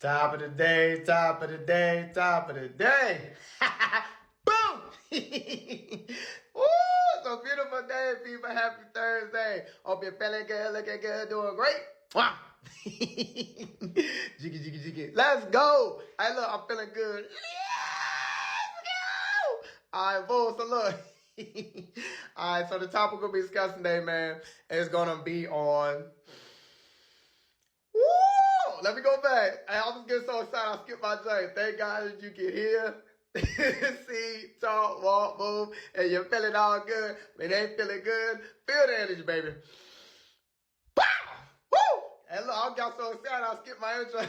Top of the day, top of the day, top of the day. Boom! Woo! It's a beautiful day, people. Happy Thursday. Hope you're feeling good, looking good, doing great. Wow. Jiggy, jiggy, jiggy. Let's go. Hey, look, I'm feeling good. Let's go. All right, boom. So look. All right, so the topic we'll be discussing today, man, is going to be on... Woo! Let me go back. I was getting so excited, I skipped my joint. Thank God that you can hear, see, talk, walk, move, and you're feeling all good. When they ain't feeling good, feel the energy, baby. Pow! Woo! And look, I got so excited, I skipped my intro.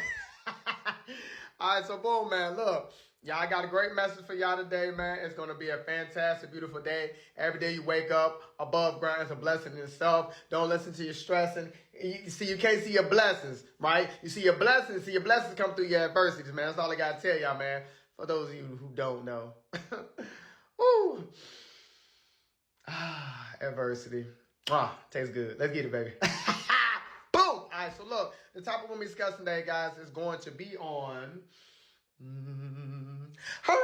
All right, so boom, man, look. Y'all got a great message for y'all today, man. It's going to be a fantastic, beautiful day. Every day you wake up above ground is a blessing in itself. Don't listen to your stressing. You can't see your blessings, right? You see your blessings come through your adversities, man. That's all I got to tell y'all, man. For those of you who don't know. Woo. Adversity. Tastes good. Let's get it, baby. Boom. All right, so look, the topic we'll be discussing today, guys, is going to be on... Hercules.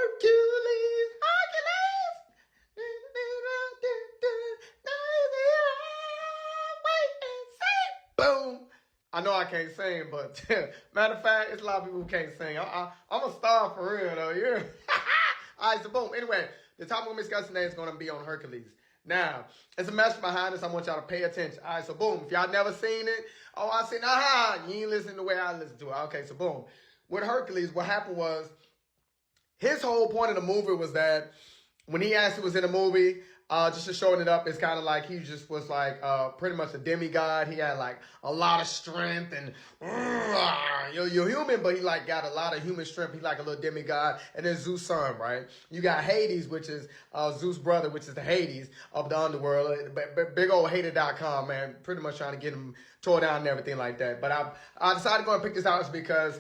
Boom. I know I can't sing, but matter of fact, it's a lot of people who can't sing. I'm a star for real, though. Yeah. All right, so boom. Anyway, the topic we're discussing today is going to be on Hercules. Now, there's a message behind this. I want y'all to pay attention. All right, so boom. If y'all never seen it, I seen, you ain't listening the way I listen to it. Okay, so boom. With Hercules, what happened was, his whole point of the movie was that when he actually was in the movie, just to showing it up, it's kind of like he just was like pretty much a demigod. He had like a lot of strength and you're human, but he like got a lot of human strength. He like a little demigod. And then Zeus' son, right? You got Hades, which is Zeus' brother, which is the Hades of the underworld. Big old hater.com, man. Pretty much trying to get him tore down and everything like that. But I decided to go and pick this out because...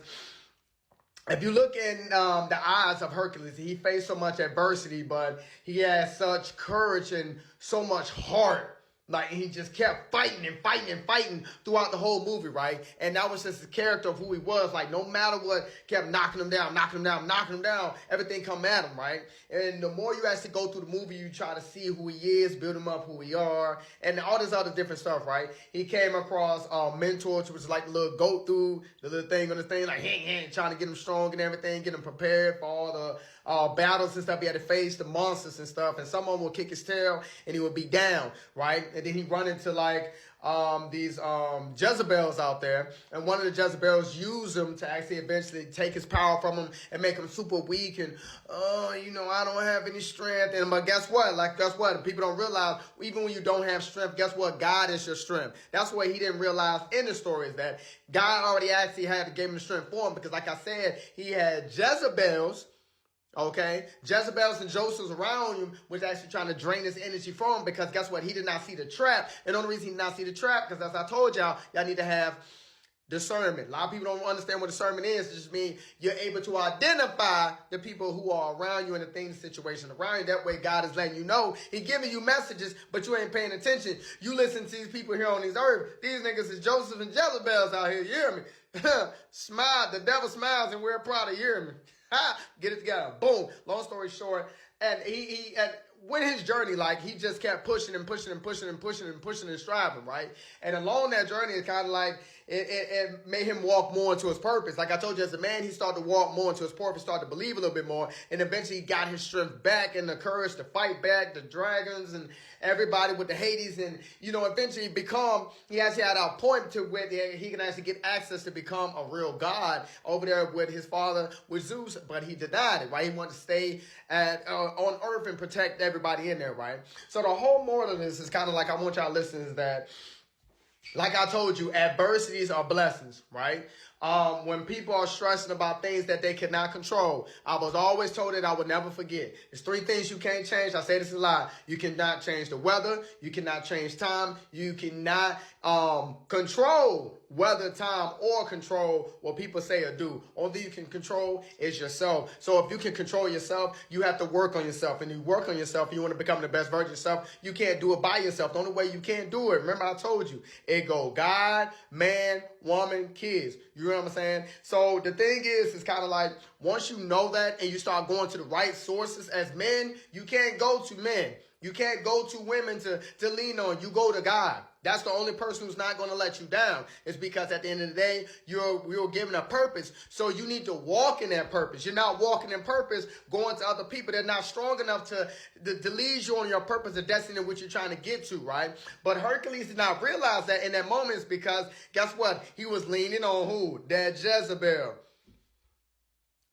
if you look in the eyes of Hercules, he faced so much adversity, but he had such courage and so much heart. Like, he just kept fighting and fighting and fighting throughout the whole movie, right? And that was just the character of who he was. Like, no matter what, kept knocking him down, knocking him down, knocking him down. Everything come at him, right? And the more you actually go through the movie, you try to see who he is, build him up, who we are, and all this other different stuff, right? He came across mentors, which was like the little goat through, the little thing on the thing, like, trying to get him strong and everything, get him prepared for all the battles and stuff he had to face, the monsters and stuff, and someone would kick his tail and he would be down, right? And then he run into like these Jezebels out there, and one of the Jezebels used him to actually eventually take his power from him and make him super weak and I don't have any strength. And but guess what? People don't realize, even when you don't have strength, guess what? God is your strength. That's what he didn't realize in the story, is that God already actually had to give him the strength for him, because like I said, he had Jezebels. Okay, Jezebels and Josephs around him was actually trying to drain his energy from him, because guess what? He did not see the trap. And the only reason he did not see the trap, because as I told y'all need to have discernment. A lot of people don't understand what discernment is. It just means you're able to identify the people who are around you and the things, situation around you. That way God is letting you know. He's giving you messages, but you ain't paying attention. You listen to these people here on this earth. These niggas is Joseph and Jezebels out here. You hear me? Smile. The devil smiles and we're proud of you. Hear me? Get it together. Boom. Long story short, and he with his journey, like, he just kept pushing and pushing and pushing and pushing and pushing and striving, right? And along that journey, it's kind of like it made him walk more into his purpose. Like I told you, as a man, he started to walk more into his purpose, started to believe a little bit more, and eventually he got his strength back and the courage to fight back the dragons and everybody with the Hades, and eventually he actually had a point to where he can actually get access to become a real god over there with his father, with Zeus, but he denied it, right? He wanted to stay on earth and protect everybody in there, right? So the whole moral of this is kind of like, I want y'all to listen, is that, like I told you, adversities are blessings, right? When people are stressing about things that they cannot control, I was always told that I would never forget. There's 3 things you can't change. I say this a lot. You cannot change the weather. You cannot change time. You cannot control weather, time, or control what people say or do. Only thing you can control is yourself. So if you can control yourself, you have to work on yourself. And you work on yourself, you want to become the best version of yourself. You can't do it by yourself. The only way you can't do it, remember I told you, it go God, man, woman, kids. You know what I'm saying? So the thing is, it's kind of like, once you know that and you start going to the right sources as men, you can't go to men. You can't go to women to lean on. You go to God. That's the only person who's not going to let you down. It's because at the end of the day, you're given a purpose. So you need to walk in that purpose. You're not walking in purpose, going to other people. They're not strong enough to lead you on your purpose, the destiny in which you're trying to get to, right? But Hercules did not realize that in that moment. It's because, guess what? He was leaning on who? That Jezebel,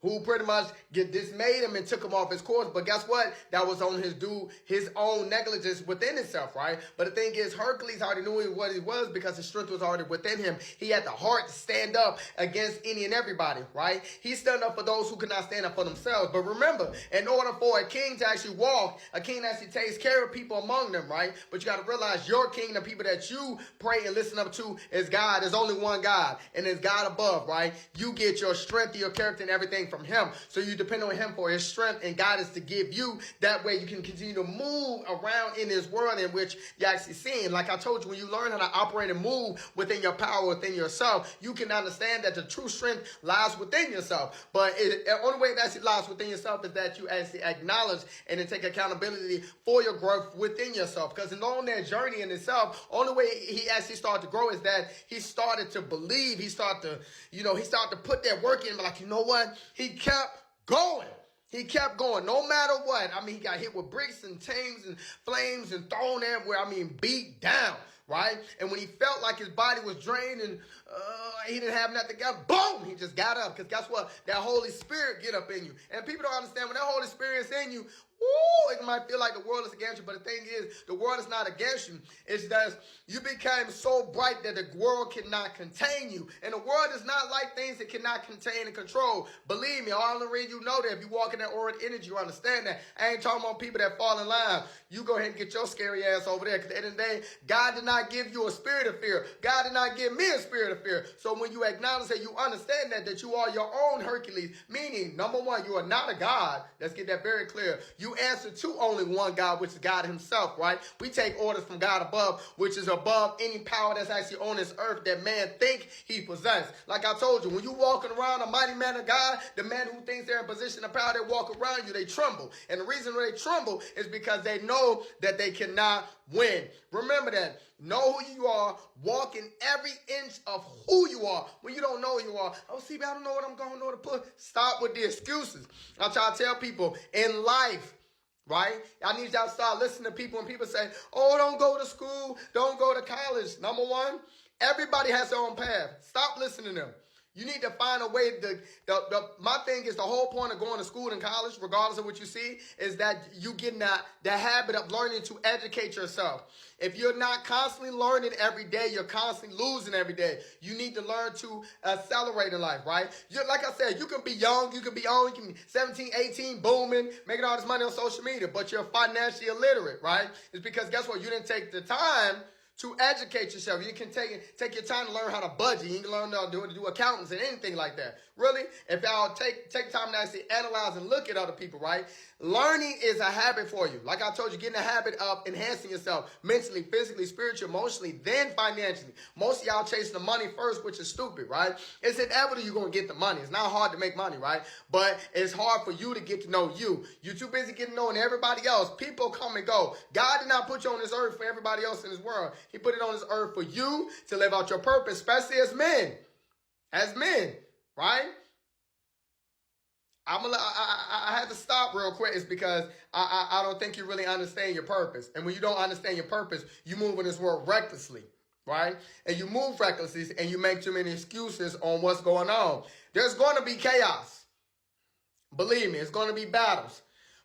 who pretty much dismayed him and took him off his course. But guess what? That was on his own negligence within himself, right? But the thing is, Hercules already knew what he was because his strength was already within him. He had the heart to stand up against any and everybody, right? He stood up for those who could not stand up for themselves. But remember, in order for a king to actually walk, a king actually takes care of people among them, right? But you got to realize your king, the people that you pray and listen up to, is God. There's only one God, and it's God above, right? You get your strength, your character, and everything from him. So you depend on him for his strength and guidance to give you. That way you can continue to move around in this world in which you're actually seeing. Like I told you, when you learn how to operate and move within your power, within yourself, you can understand that the true strength lies within yourself. But the only way it actually lies within yourself is that you actually acknowledge and then take accountability for your growth within yourself. Because along that journey in itself, only way he actually started to grow is that he started to believe. He started to put that work in. Like, you know what? He kept going. He kept going no matter what. I mean, he got hit with bricks and chains and flames and thrown everywhere. I mean, beat down, right? And when he felt like his body was drained and he didn't have nothing else, boom, he just got up. Because guess what? That Holy Spirit get up in you. And people don't understand, when that Holy Spirit is in you, woo, it might feel like the world is against you, but the thing is, the world is not against you. It's that you became so bright that the world cannot contain you. And the world is not like things that cannot contain and control. Believe me, all the reason you know that, if you walk in that auric energy, you understand that. I ain't talking about people that fall in line. You go ahead and get your scary ass over there, because at the end of the day, God did not give you a spirit of fear. God did not give me a spirit of fear. So when you acknowledge that, you understand that you are your own Hercules, meaning, number one, you are not a God. Let's get that very clear. You answer to only one God, which is God himself, right? We take orders from God above, which is above any power that's actually on this earth that man think he possesses. Like I told you, when you walking around a mighty man of God, the man who thinks they're in position of power, they walk around you, they tremble. And the reason they tremble is because they know that they cannot win. Remember that. Know who you are. Walk in every inch of who you are. When you don't know who you are, oh, see, I don't know what I'm going to know to put. Stop with the excuses. I try to tell people in life, right? I need y'all to start listening to people when people say, oh, don't go to school, don't go to college. Number one, everybody has their own path. Stop listening to them. You need to find a way my thing is, the whole point of going to school and college, regardless of what you see, is that you get the habit of learning to educate yourself. If you're not constantly learning every day, you're constantly losing every day. You need to learn to accelerate in life, right? Like I said, you can be young, you can be 17, 18, booming, making all this money on social media, but you're financially illiterate, right? It's because, guess what? You didn't take the time to educate yourself. You can take your time to learn how to budget. You can learn how to do accountants and anything like that. Really, if y'all take time to actually analyze and look at other people, right? Learning is a habit for you. Like I told you, getting a habit of enhancing yourself mentally, physically, spiritually, emotionally, then financially. Most of y'all chasing the money first, which is stupid, right? It's inevitable you're going to get the money. It's not hard to make money, right? But it's hard for you to get to know you. You're too busy getting to know everybody else. People come and go. God did not put you on this earth for everybody else in this world. He put it on this earth for you to live out your purpose, especially as men. As men, right? I had to stop real quick. It's because I don't think you really understand your purpose. And when you don't understand your purpose, you move in this world recklessly, right? And you move recklessly and you make too many excuses on what's going on. There's going to be chaos. Believe me, it's going to be battles.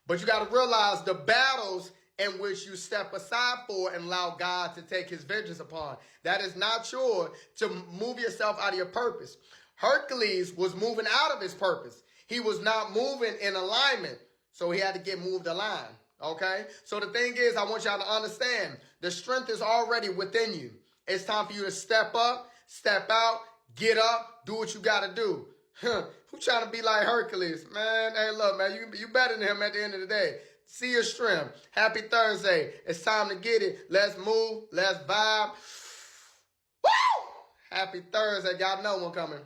But you got to realize the battles in which you step aside for and allow God to take his vengeance upon. That is not sure to move yourself out of your purpose. Hercules was moving out of his purpose. He was not moving in alignment, so he had to get moved aligned, okay? So the thing is, I want y'all to understand, the strength is already within you. It's time for you to step up, step out, get up, do what you got to do. Who trying to be like Hercules? Man, hey, look, man, you better than him at the end of the day. See your strength. Happy Thursday. It's time to get it. Let's move. Let's vibe. Woo! Happy Thursday. Got another one coming.